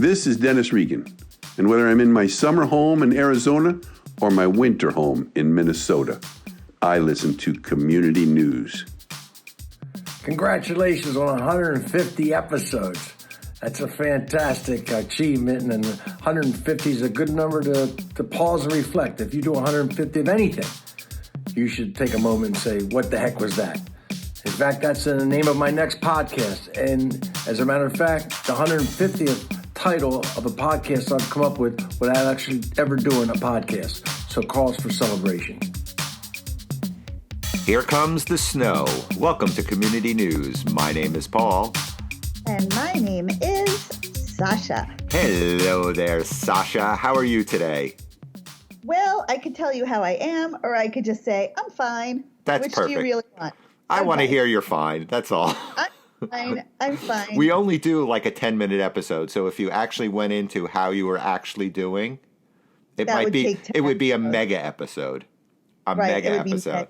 This is Dennis Regan, and whether I'm in my summer home in Arizona or my winter home in Minnesota, I listen to community news. Congratulations on 150 episodes. That's a fantastic achievement, and 150 is a good number to pause and reflect. If you do 150 of anything, you should take a moment and say, what the heck was that? In fact, that's the name of my next podcast. And as a matter of fact, the 150th title of a podcast I've come up with without actually ever doing a podcast. So calls for celebration. Here comes the snow. Welcome to Community News. My name is Paul. And my name is Sasha. Hello there, Sasha. How are you today? Well, I could tell you how I am, or I could just say, I'm fine. That's Which perfect. do you really want? I want to hear you're fine. That's all. I'm fine. We only do like a 10-minute episode, so if you actually went into how you were actually doing, it would be a mega episode. Mega episode.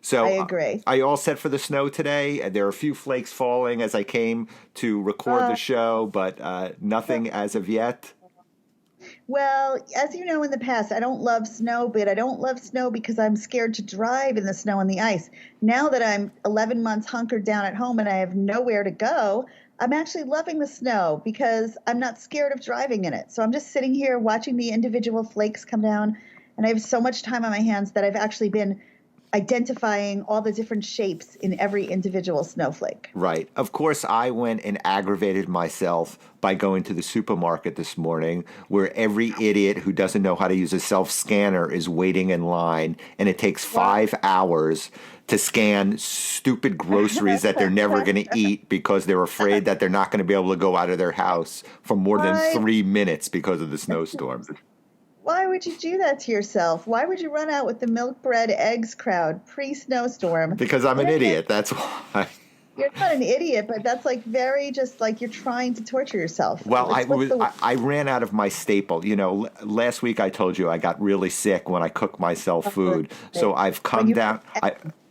So I agree. Are you all set for the snow today? There are a few flakes falling as I came to record the show, but nothing as of yet. Well, as you know, in the past, I don't love snow, but I don't love snow because I'm scared to drive in the snow and the ice. Now that I'm 11 months hunkered down at home and I have nowhere to go, I'm actually loving the snow because I'm not scared of driving in it. So I'm just sitting here watching the individual flakes come down, and I have so much time on my hands that I've actually been identifying all the different shapes in every individual snowflake. Right. Of course, I went and aggravated myself by going to the supermarket this morning where every idiot who doesn't know how to use a self-scanner is waiting in line, and it takes 5 hours to scan stupid groceries that they're never going to eat because they're afraid that they're not going to be able to go out of their house for more than 3 minutes because of the snowstorm. Why would you do that to yourself? Why would you run out with the milk bread eggs crowd pre-snowstorm? Because I'm an idiot. That's why. You're not an idiot, but that's like very just like you're trying to torture yourself. Well, I ran out of my staple. You know, last week I told you I got really sick when I cooked myself food. So I've come down.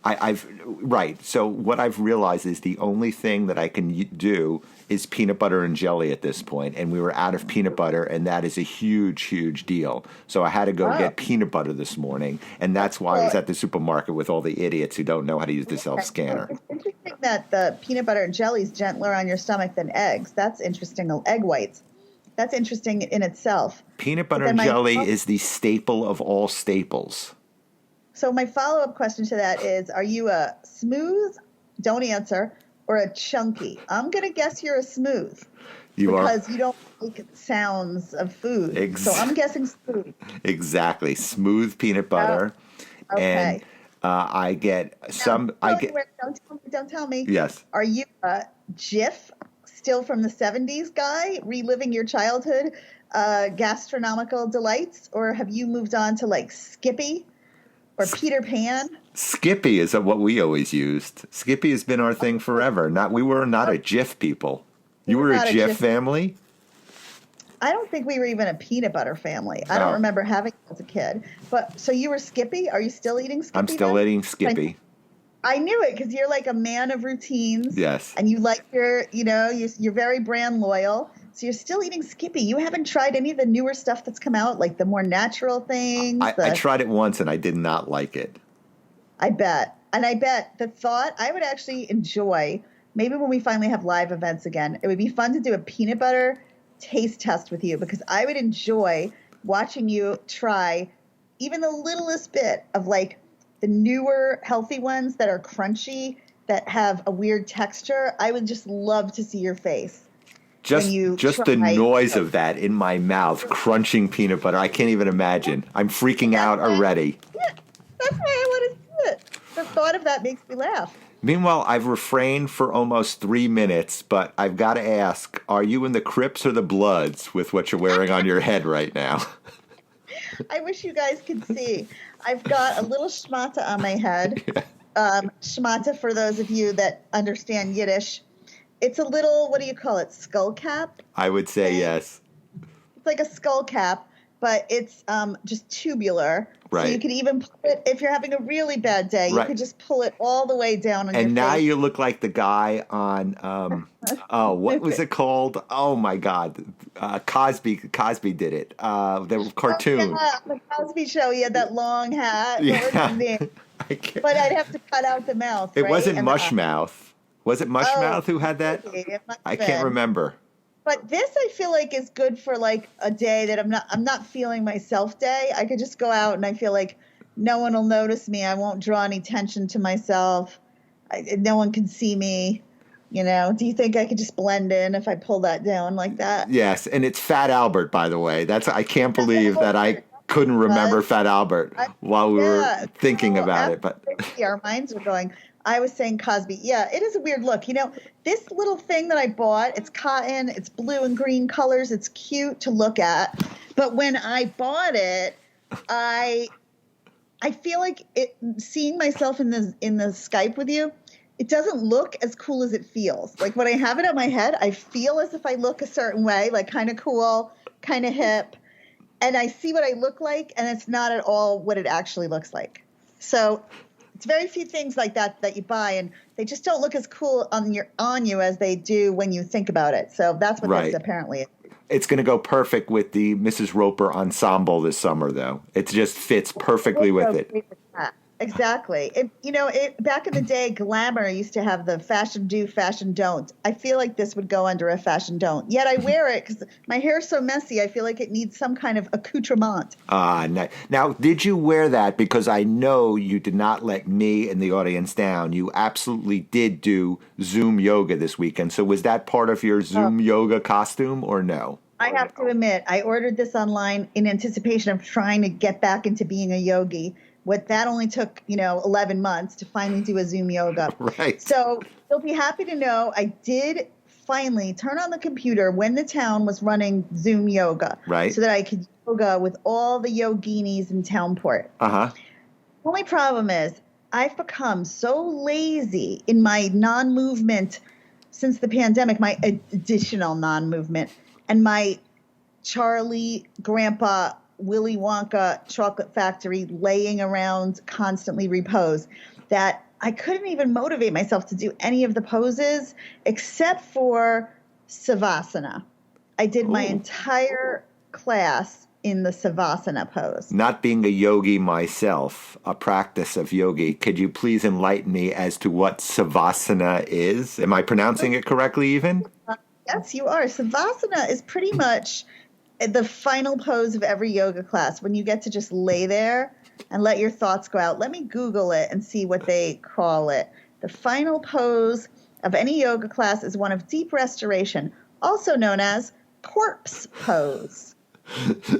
Right. So what I've realized is the only thing that I can do is peanut butter and jelly at this point, and we were out of peanut butter, and that is a huge, huge deal. So I had to go get peanut butter this morning, and that's why I was at the supermarket with all the idiots who don't know how to use the self-scanner. It's interesting that the peanut butter and jelly is gentler on your stomach than eggs. That's interesting. Egg whites. That's interesting in itself. Peanut butter and jelly is the staple of all staples. So my follow-up question to that is, are you a smooth, don't answer, or a chunky? I'm going to guess you're a smooth. Because you don't make sounds of food. So I'm guessing smooth. Exactly. Smooth peanut butter. Okay. And I get some... Don't tell me. Yes. Are you a Jif, still from the 70s guy, reliving your childhood gastronomical delights? Or have you moved on to like Skippy? Or Peter Pan? Skippy is what we always used. Skippy has been our thing forever. We were not a Jif people. You were a Jif family? I don't think we were even a peanut butter family. I don't remember having it as a kid. But so you were Skippy? Are you still eating Skippy? I'm still eating Skippy. I knew it because you're like a man of routines. Yes. And you like you're very brand loyal. So you're still eating Skippy. You haven't tried any of the newer stuff that's come out, like the more natural things. I tried it once and I did not like it. I bet. And I bet the thought I would actually enjoy, maybe when we finally have live events again, it would be fun to do a peanut butter taste test with you, because I would enjoy watching you try even the littlest bit of like the newer healthy ones that are crunchy, that have a weird texture. I would just love to see your face. Just the noise of that in my mouth, crunching peanut butter. I can't even imagine. I'm freaking out already. Yeah, that's why I want to see it. The thought of that makes me laugh. Meanwhile, I've refrained for almost 3 minutes, but I've got to ask, are you in the Crips or the Bloods with what you're wearing on your head right now? I wish you guys could see. I've got a little schmata on my head. Schmata, for those of you that understand Yiddish, it's a little, what do you call it, skull cap? I would say yes. It's like a skull cap, but it's just tubular. Right. So you could even pull it if you're having a really bad day. You could just pull it all the way down on your face. And now you look like the guy on what was it called? Oh my God, Cosby did it. The cartoon. Yeah, the Cosby Show. He had that long hat. Yeah. What was his name? But I'd have to cut out the mouth. It wasn't Mushmouth. Was it Mushmouth who had that? I can't remember. But this I feel like is good for like a day that I'm not feeling myself day. I could just go out and I feel like no one will notice me. I won't draw any attention to myself. No one can see me. You know, do you think I could just blend in if I pull that down like that? Yes, and it's Fat Albert, by the way. I can't believe that I couldn't remember Fat Albert while we were thinking about it. But our minds were going. I was saying Cosby. Yeah, it is a weird look. You know, this little thing that I bought, it's cotton, it's blue and green colors, it's cute to look at. But when I bought it, I feel like seeing myself in the Skype with you, it doesn't look as cool as it feels. Like when I have it on my head, I feel as if I look a certain way, like kind of cool, kind of hip. And I see what I look like, and it's not at all what it actually looks like. So it's very few things like that you buy, and they just don't look as cool on you as they do when you think about it. So that's what this apparently is. It's going to go perfect with the Mrs. Roper ensemble this summer, though. It just fits perfectly with it. Exactly. Back in the day, Glamour used to have the fashion do, fashion don't. I feel like this would go under a fashion don't. Yet I wear it because my hair is so messy. I feel like it needs some kind of accoutrement. Now, did you wear that? Because I know you did not let me and the audience down. You absolutely did do Zoom yoga this weekend. So was that part of your Zoom yoga costume or no? I have to admit, I ordered this online in anticipation of trying to get back into being a yogi. What that only took, 11 months to finally do a Zoom yoga. Right. So you'll be happy to know I did finally turn on the computer when the town was running Zoom yoga. Right. So that I could yoga with all the yoginis in Townport. Uh-huh. The only problem is I've become so lazy in my non-movement since the pandemic, my additional non-movement, and my Charlie Grandpa Willy Wonka chocolate factory laying around constantly repose that I couldn't even motivate myself to do any of the poses except for Savasana. I did my entire class in the Savasana pose. Not being a yogi myself, a practice of yogi, could you please enlighten me as to what Savasana is? Am I pronouncing it correctly even? Yes, you are. Savasana is pretty much the final pose of every yoga class when you get to just lay there and let your thoughts go out. Let me Google it and see what they call it. The final pose of any yoga class is one of deep restoration, also known as corpse pose.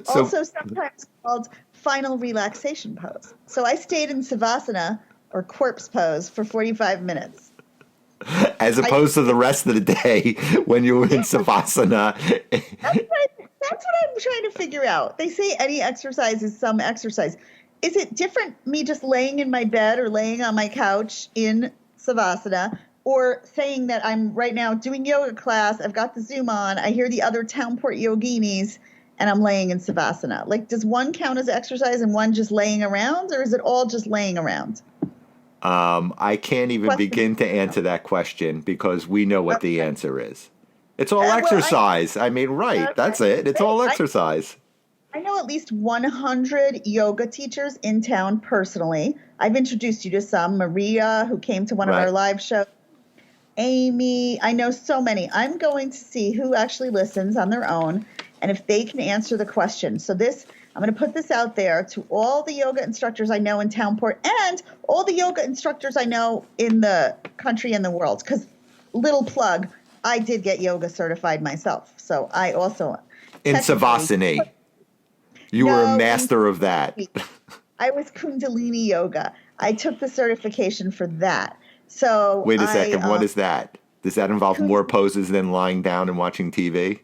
Also sometimes called final relaxation pose. So I stayed in Savasana or corpse pose for 45 minutes. As opposed to the rest of the day when you were in Savasana. That's what I'm trying to figure out. They say any exercise is some exercise. Is it different me just laying in my bed or laying on my couch in Savasana or saying that I'm right now doing yoga class, I've got the Zoom on, I hear the other Townport yoginis, and I'm laying in Savasana? Like, does one count as exercise and one just laying around, or is it all just laying around? I can't even begin to answer that question because we know what the answer is. It's all exercise. That's it. It's all exercise. I know at least 100 yoga teachers in town personally. I've introduced you to some. Maria, who came to one of our live shows. Amy. I know so many. I'm going to see who actually listens on their own and if they can answer the question. So I'm going to put this out there to all the yoga instructors I know in Townport and all the yoga instructors I know in the country and the world. Because, little plug, I did get yoga certified myself. So I also... In Savasana. You were a master of that. I was Kundalini yoga. I took the certification for that. So wait a second. What is that? Does that involve more poses than lying down and watching TV?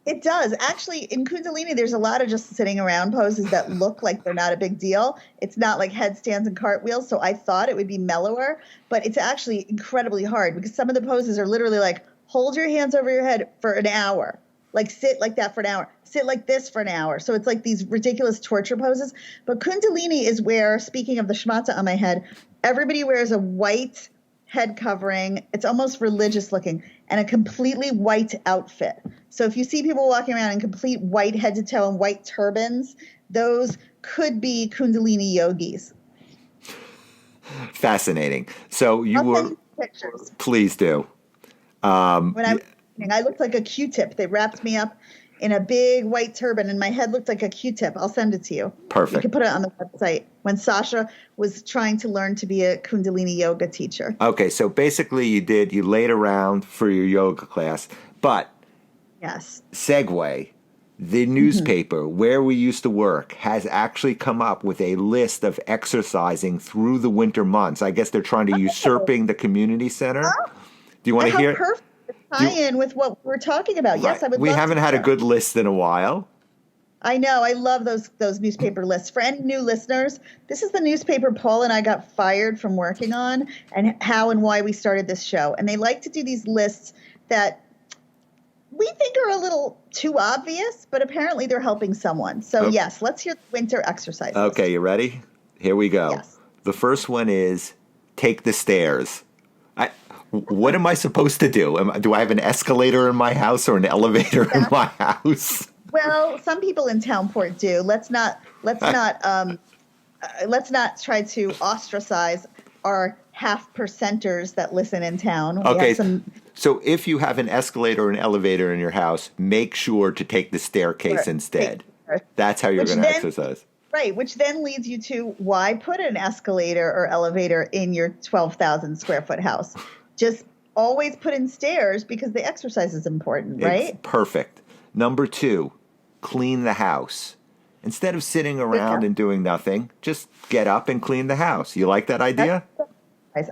It does. Actually, in Kundalini, there's a lot of just sitting around poses that look like they're not a big deal. It's not like headstands and cartwheels, so I thought it would be mellower. But it's actually incredibly hard because some of the poses are literally like, hold your hands over your head for an hour. like sit like that for an hour, sit like this for an hour. So it's like these ridiculous torture poses. But Kundalini is where, speaking of the shmata on my head, everybody wears a white head covering. It's almost religious looking, and a completely white outfit. So if you see people walking around in complete white head to toe and white turbans, those could be Kundalini yogis. Fascinating. So you I'll send were, you pictures. please do. When I looked like a Q-tip. They wrapped me up in a big white turban, and my head looked like a Q-tip. I'll send it to you. Perfect. You can put it on the website. When Sasha was trying to learn to be a Kundalini yoga teacher. Okay, so basically you laid around for your yoga class, but Yes. segue, the newspaper where we used to work has actually come up with a list of exercising through the winter months. I guess they're trying to usurping the community center. Do you want to How hear? perfect tie-in with what we're talking about. Yes, I would We love haven't to had a hear. good list in a while. I know. I love those newspaper lists. For any new listeners, this is the newspaper Paul and I got fired from working on, and how and why we started this show. And they like to do these lists that we think are a little too obvious, but apparently they're helping someone. So yes, let's hear the winter exercises. Okay, you ready? Here we go. Yes. The first one is take the stairs. What am I supposed to do? Do I have an escalator in my house or an elevator in my house? Well, some people in Townport do. Let's not try to ostracize our half percenters that listen in town. We Okay. have some, So if you have an escalator or an elevator in your house, make sure to take the staircase instead. That's how you're Which going to then- exercise. right, which then leads you to why put an escalator or elevator in your 12,000 square foot house? Just always put in stairs because the exercise is important, right? It's perfect. Number 2, clean the house. Instead of sitting around and doing nothing, just get up and clean the house. You like that idea?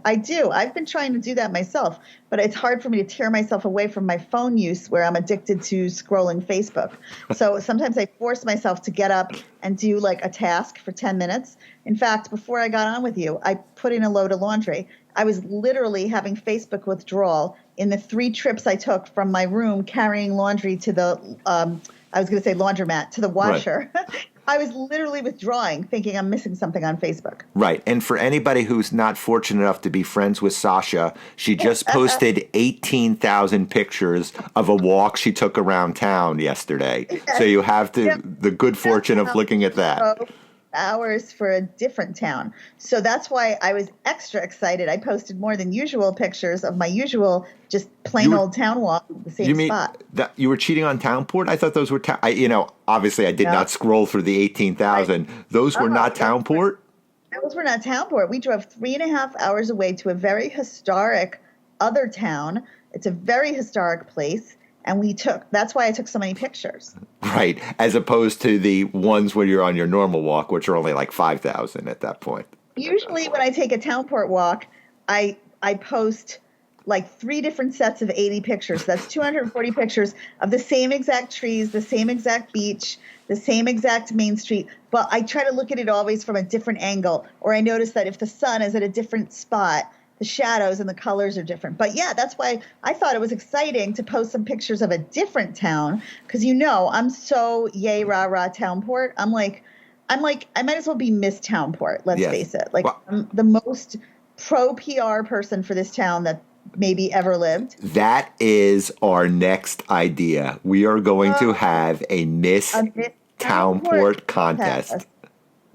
I do. I've been trying to do that myself, but it's hard for me to tear myself away from my phone use where I'm addicted to scrolling Facebook. So sometimes I force myself to get up and do like a task for 10 minutes. In fact, before I got on with you, I put in a load of laundry. I was literally having Facebook withdrawal in the 3 trips I took from my room carrying laundry to the, I was going to say laundromat, to the washer. Right. I was literally withdrawing, thinking I'm missing something on Facebook. Right. And for anybody who's not fortunate enough to be friends with Sasha, she just posted 18,000 pictures of a walk she took around town yesterday. So you have the good fortune of looking at that. Hours for a different town. So that's why I was extra excited. I posted more than usual pictures of my usual just plain old town walk, the same you mean spot. That you were cheating on Townport? I thought those were obviously I did not scroll through the 18,000. Right. Those were not Townport? Those were not Townport. We drove 3.5 hours away to a very historic other town. It's a very historic place. And that's why I took so many pictures. Right. As opposed to the ones where you're on your normal walk, which are only like 5,000 at that point. Usually when I take a Townport walk, I post like 3 different sets of 80 pictures. That's 240 pictures of the same exact trees, the same exact beach, the same exact main street. But I try to look at it always from a different angle. Or I notice that if the sun is at a different spot, the shadows and the colors are different. But yeah, that's why I thought it was exciting to post some pictures of a different town. Because I'm so yay rah rah Townport. I'm like I might as well be Miss Townport. Let's face it. Like I'm the most pro PR person for this town that maybe ever lived. That is our next idea. We are going to have a Miss Townport contest.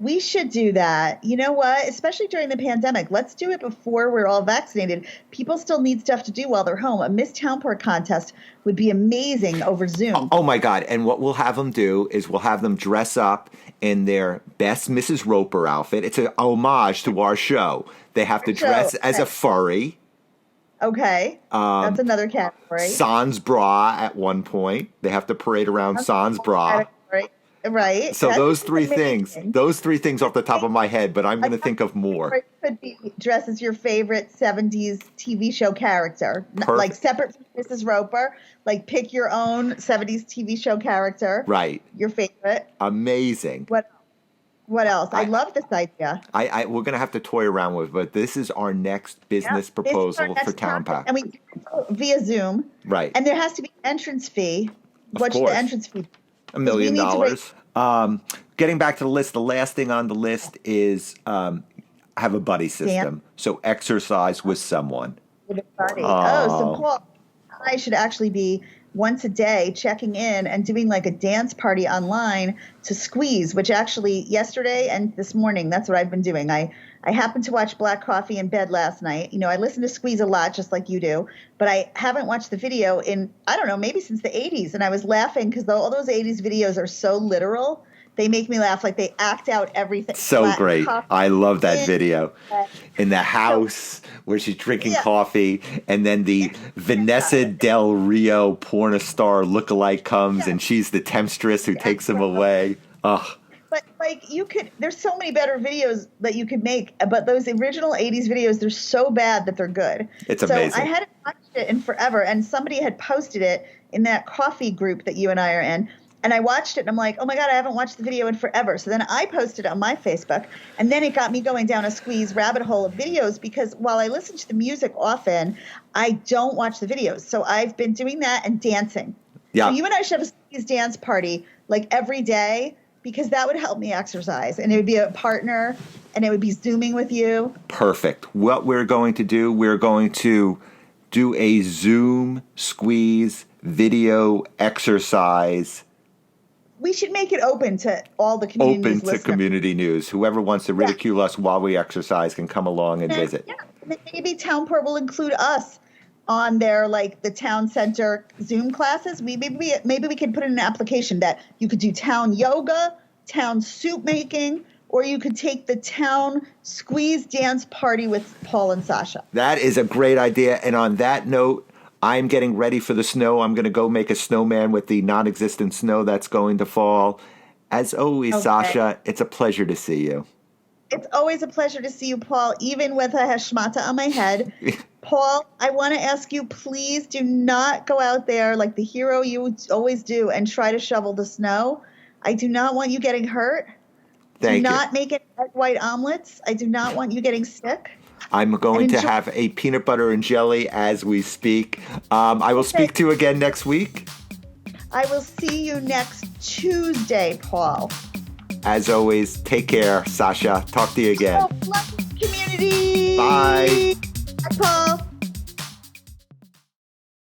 We should do that. You know what? Especially during the pandemic. Let's do it before we're all vaccinated. People still need stuff to do while they're home. A Miss Townport contest would be amazing over Zoom. Oh, my God. And what we'll have them do is we'll have them dress up in their best Mrs. Roper outfit. It's an homage to our show. They have to dress as a furry. Okay. That's another category. Sans bra at one point. They have to parade around sans bra. Right. So those 3 things off the top of my head, but I'm going to think of more. It could be dress as your favorite 70s TV show character. Perfect. Like separate from Mrs. Roper. Like pick your own 70s TV show character. Right. Your favorite. Amazing. What else? I love this idea. We're going to have to toy around with, but this is our next business proposal for Town Pack. And we do it via Zoom. Right. And there has to be an entrance fee. What's course. the entrance fee? $1 million. Getting back to the list, the last thing on the list is have a buddy system. So exercise with someone. With a buddy. So Paul, I should actually be once a day checking in and doing like a dance party online to Squeeze, which actually yesterday and this morning, that's what I've been doing. I happened to watch Black Coffee in bed last night. You know, I listen to Squeeze a lot, just like you do, but I haven't watched the video in, I don't know, maybe since the 80s. And I was laughing because all those 80s videos are so literal. They make me laugh, like they act out everything. So great. I love that video. In the house where she's drinking coffee, and then the Vanessa Del Rio porn star lookalike comes, and she's the temptress who takes him away. Ugh. But like there's so many better videos that you could make, but those original 80s videos, they're so bad that they're good. It's amazing. So I hadn't watched it in forever, and somebody had posted it in that coffee group that you and I are in. And I watched it, and I'm like, oh, my God, I haven't watched the video in forever. So then I posted it on my Facebook, and then it got me going down a Squeeze rabbit hole of videos because while I listen to the music often, I don't watch the videos. So I've been doing that and dancing. Yeah. So you and I should have a Squeeze dance party like every day because that would help me exercise. And it would be a partner, and it would be Zooming with you. Perfect. What we're going to do, we're going to do a Zoom Squeeze video exercise. We should make it open to all the community Open listeners. to community news. Whoever wants to ridicule us while we exercise can come along and visit. Yeah, maybe Townport will include us on their like the town center Zoom classes. Maybe we could put in an application that you could do town yoga, town soup making, or you could take the town Squeeze dance party with Paul and Sasha. That is a great idea. And on that note, I'm getting ready for the snow. I'm going to go make a snowman with the non-existent snow that's going to fall. As always, Sasha, it's a pleasure to see you. It's always a pleasure to see you, Paul, even with a hashmata on my head. Paul, I want to ask you, please do not go out there like the hero you always do and try to shovel the snow. I do not want you getting hurt. Thank you. Do not make it white omelets. I do not want you getting sick. I'm going to have a peanut butter and jelly as we speak. I will speak to you again next week. I will see you next Tuesday, Paul. As always, take care, Sasha. Talk to you again. Oh, love community. Bye. Bye, Paul.